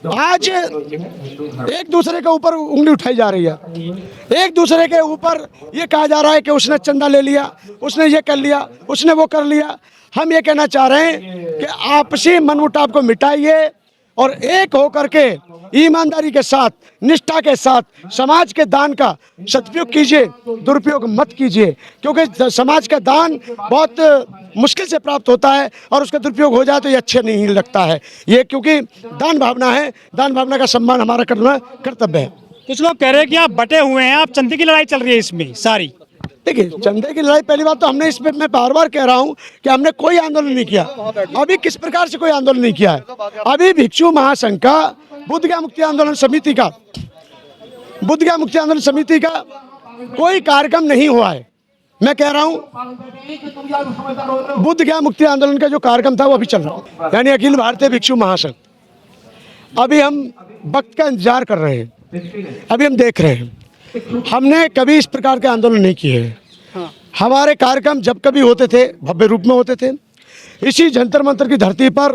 आज एक दूसरे के ऊपर उंगली उठाई जा रही है। एक दूसरे के ऊपर ये कहा जा रहा है कि उसने चंदा ले लिया, उसने ये कर लिया, उसने वो कर लिया। हम ये कहना चाह रहे हैं कि आपसी मनमुटाव को मिटाइए और एक होकर के ईमानदारी के साथ, निष्ठा के साथ समाज के दान का सदुपयोग कीजिए, दुरुपयोग मत कीजिए। क्योंकि समाज का दान बहुत मुश्किल से प्राप्त होता है और उसका दुरुपयोग हो जाए तो ये अच्छे नहीं लगता है। ये क्योंकि दान भावना है, दान भावना का सम्मान हमारा करना कर्तव्य है। कुछ लोग कह रहे हैं कि आप बटे हुए हैं, आप चंदे की लड़ाई चल रही है इसमें सारी। देखिए, चंदे की लड़ाई पहली बात तो हमने इसमें, मैं बार बार कह रहा हूं कि हमने कोई आंदोलन नहीं किया। अभी किस प्रकार से कोई आंदोलन नहीं किया है। अभी भिक्षु महासंघ का, बुद्धगया मुक्ति आंदोलन समिति का, बुद्धगया मुक्ति आंदोलन समिति का कोई कार्यक्रम नहीं हुआ है। मैं कह रहा हूं बुद्धगया मुक्ति आंदोलन का जो कार्यक्रम था वो अभी चल रहा है, यानी अखिल भारतीय भिक्षु महासंघ। अभी हम वक्त का इंतजार कर रहे हैं, अभी हम देख रहे हैं। हमने कभी इस प्रकार के आंदोलन नहीं किए हैं। हमारे कार्यक्रम जब कभी होते थे भव्य रूप में होते थे। इसी जंतर मंतर की धरती पर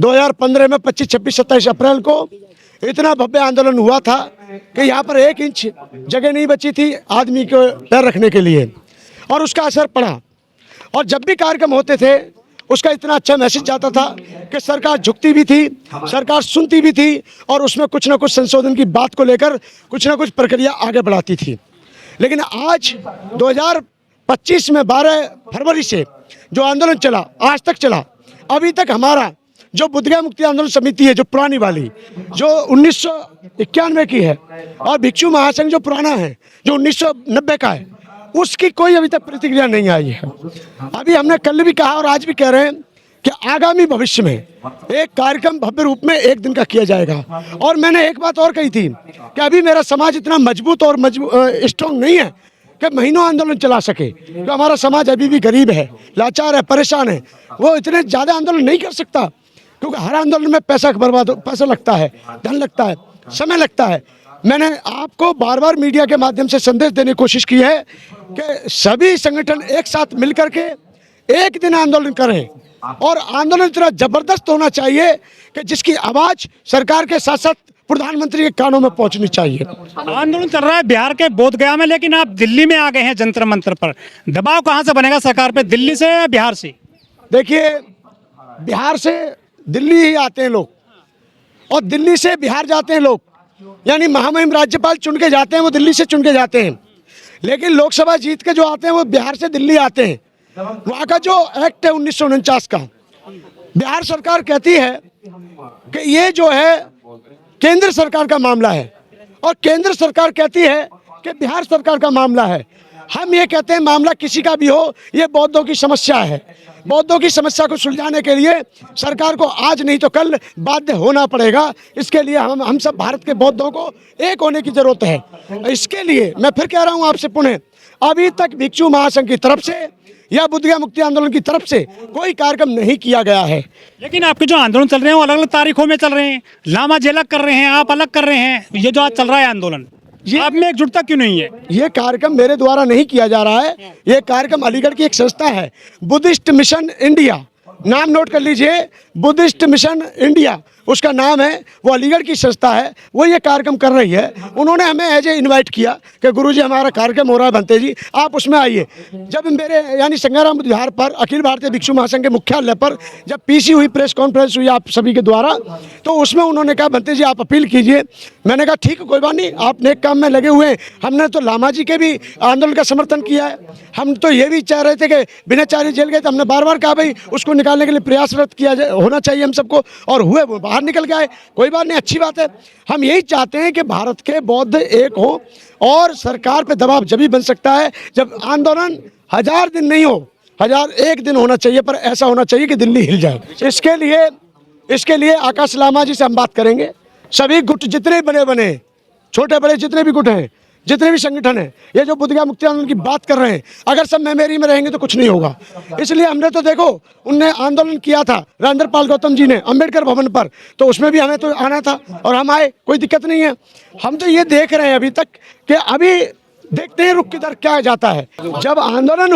2015 में 25, 26, 27 अप्रैल को इतना भव्य आंदोलन हुआ था कि यहाँ पर 1 इंच जगह नहीं बची थी आदमी को पैर रखने के लिए, और उसका असर पड़ा। और जब भी कार्यक्रम होते थे उसका इतना अच्छा मैसेज जाता था कि सरकार झुकती भी थी, सरकार सुनती भी थी और उसमें कुछ ना कुछ संशोधन की बात को लेकर कुछ ना कुछ प्रक्रिया आगे बढ़ाती थी। लेकिन आज 2025 में 12 फरवरी से जो आंदोलन चला, आज तक चला, अभी तक हमारा जो बुद्धगया मुक्ति आंदोलन समिति है, जो पुरानी वाली, जो 1991 की है, और भिक्षु महासंघ जो पुराना है, जो 1990 का है, उसकी कोई अभी तक प्रतिक्रिया नहीं आई है। अभी हमने कल भी कहा और आज भी कह रहे हैं कि आगामी भविष्य में एक कार्यक्रम भव्य रूप में 1 दिन का किया जाएगा। और मैंने एक बात और कही थी कि अभी मेरा समाज इतना मजबूत और स्ट्रॉन्ग नहीं है कि महीनों आंदोलन चला सके। तो हमारा समाज अभी भी गरीब है, लाचार है, परेशान है, वो इतने ज़्यादा आंदोलन नहीं कर सकता, क्योंकि हर आंदोलन में पैसा लगता है, धन लगता है, समय लगता है। मैंने आपको बार बार मीडिया के माध्यम से संदेश देने की कोशिश की है कि सभी संगठन एक साथ मिलकर के 1 दिन आंदोलन करें, और आंदोलन इतना जबरदस्त होना चाहिए कि जिसकी आवाज़ सरकार के साथ साथ प्रधानमंत्री के कानों में पहुंचनी चाहिए। आंदोलन चल रहा है बिहार के बोधगया में, लेकिन आप दिल्ली में आ गए हैं जंतर मंतर पर। दबाव कहाँ से बनेगा सरकार पे, दिल्ली से या बिहार से? देखिए, बिहार से दिल्ली ही आते हैं लोग और दिल्ली से बिहार जाते हैं लोग, यानी महामहिम राज्यपाल चुन के जाते हैं, वो दिल्ली से चुन के जाते हैं। लेकिन लोकसभा जीत के जो आते हैं वो बिहार से दिल्ली आते हैं। वहाँ का जो एक्ट है 1949 का, बिहार सरकार कहती है कि ये जो है केंद्र सरकार का मामला है, और केंद्र सरकार कहती है कि बिहार सरकार का मामला है। हम ये कहते हैं मामला किसी का भी हो, ये बौद्धों की समस्या है। बौद्धों की समस्या को सुलझाने के लिए सरकार को आज नहीं तो कल बाध्य होना पड़ेगा। इसके लिए हम सब भारत के बौद्धों को एक होने की जरूरत है। इसके लिए मैं फिर कह रहा हूँ आपसे पुनः, अभी तक भिक्षु महासंघ की तरफ से या बुद्धगया मुक्ति आंदोलन की तरफ से कोई कार्यक्रम नहीं किया गया है। लेकिन आपके जो आंदोलन चल रहे हैं वो अलग अलग तारीखों में चल रहे हैं। लामा जी अलग कर रहे हैं, आप अलग कर रहे हैं। ये जो आज चल रहा है आंदोलन, आप में एकजुटता क्यों नहीं है? ये कार्यक्रम मेरे द्वारा नहीं किया जा रहा है। ये कार्यक्रम अलीगढ़ की एक संस्था है, बुद्धिस्ट मिशन इंडिया, नाम नोट कर लीजिए, बुद्धिस्ट मिशन इंडिया उसका नाम है। वो अलीगढ़ की संस्था है, वो ये कार्यक्रम कर रही है। उन्होंने हमें एज ए इन्वाइट किया कि गुरुजी हमारा कार्यक्रम हो रहा है भंते जी, आप उसमें आइए। जब मेरे यानी संज्ञाराम विहार पर अखिल भारतीय भिक्षु महासंघ के मुख्यालय पर जब पीसी हुई, प्रेस कॉन्फ्रेंस हुई आप सभी के द्वारा, तो उसमें उन्होंने कहा भंते जी आप अपील कीजिए। मैंने कहा ठीक है, कोई बात नहीं, आप नेक काम में लगे हुए हैं। हमने तो लामा जी के भी आंदोलन का समर्थन किया है। हम तो ये भी चाह रहे थे कि बिनाचारी जेल गए, तो हमने बार बार कहा भाई उसको निकालने के लिए प्रयासरत किया होना चाहिए हम सबको, और हुए, वो बाहर निकल के आए। कोई बात नहीं, अच्छी बात है। हम यही चाहते हैं कि भारत के बौद्ध एक हो, और सरकार पे दबाव जब भी बन सकता है जब आंदोलन 1000 दिन नहीं हो, 1001 दिन होना चाहिए, पर ऐसा होना चाहिए कि दिल्ली हिल जाए। इसके लिए आकाश लामा जी से हम बात करेंगे। सभी गुट जितने बने छोटे बड़े जितने भी गुट हैं, जितने भी संगठन हैं, ये जो बुद्धगया मुक्ति आंदोलन की बात कर रहे हैं, अगर सब मेमोरी में रहेंगे तो कुछ नहीं होगा। इसलिए हमने तो देखो, उनने आंदोलन किया था राजेंद्रपाल गौतम जी ने अम्बेडकर भवन पर, तो उसमें भी हमें तो आना था और हम आए, कोई दिक्कत नहीं है। हम तो ये देख रहे हैं अभी तक कि अभी देखते हैं रुख किधर क्या जाता है। जब आंदोलन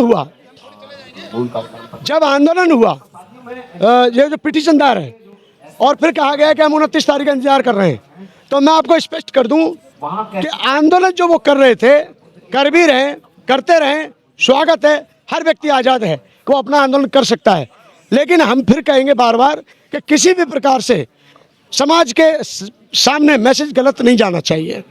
हुआ, ये जो पिटीशन दायर है, और फिर कहा गया कि हम 29 तारीख का इंतजार कर रहे हैं। तो मैं आपको स्पष्ट कर दूं कि आंदोलन जो वो कर रहे थे, कर भी रहे, करते रहें, स्वागत है, हर व्यक्ति आज़ाद है कि वो अपना आंदोलन कर सकता है। लेकिन हम फिर कहेंगे बार बार कि किसी भी प्रकार से समाज के सामने मैसेज गलत नहीं जाना चाहिए,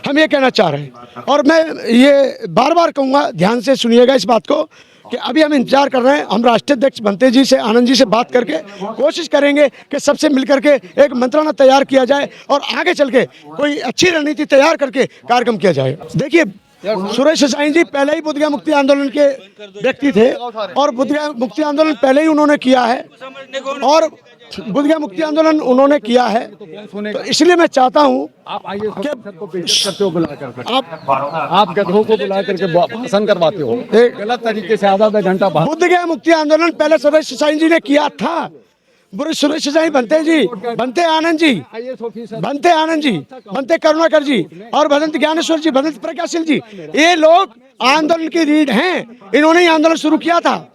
हम ये कहना चाह रहे हैं। और मैं ये बार बार कहूँगा, ध्यान से सुनिएगा इस बात को, कि अभी हम इंतजार कर रहे हैं। हम राष्ट्रीय अध्यक्ष बनते जी से, आनंद जी से बात करके कोशिश करेंगे कि सबसे मिलकर के एक मंत्रालय तैयार किया जाए और आगे चल के कोई अच्छी रणनीति तैयार करके कार्यक्रम किया जाए। देखिए, सुरेश साईं जी पहले ही बोधगया मुक्ति आंदोलन के व्यक्ति थे और बोधगया मुक्ति आंदोलन पहले ही उन्होंने किया है और बोधगया मुक्ति आंदोलन उन्होंने किया है। तो इसलिए मैं चाहता हूँ आप गधों को बुला करके भाषण करवाते हो, गलत तरीके से आधा घंटा। बोधगया मुक्ति आंदोलन पहले सुरेश साईं जी ने किया था। बुरे सुरेश साईं बनते जी, बनते आनंद जी, बनते आनंद जी, बनते करुणाकर जी और भदंत ज्ञानेश्वर जी, भदंत प्रकाशशील जी, ये लोग आंदोलन की रीढ़ हैं। इन्होंने ही आंदोलन शुरू किया था।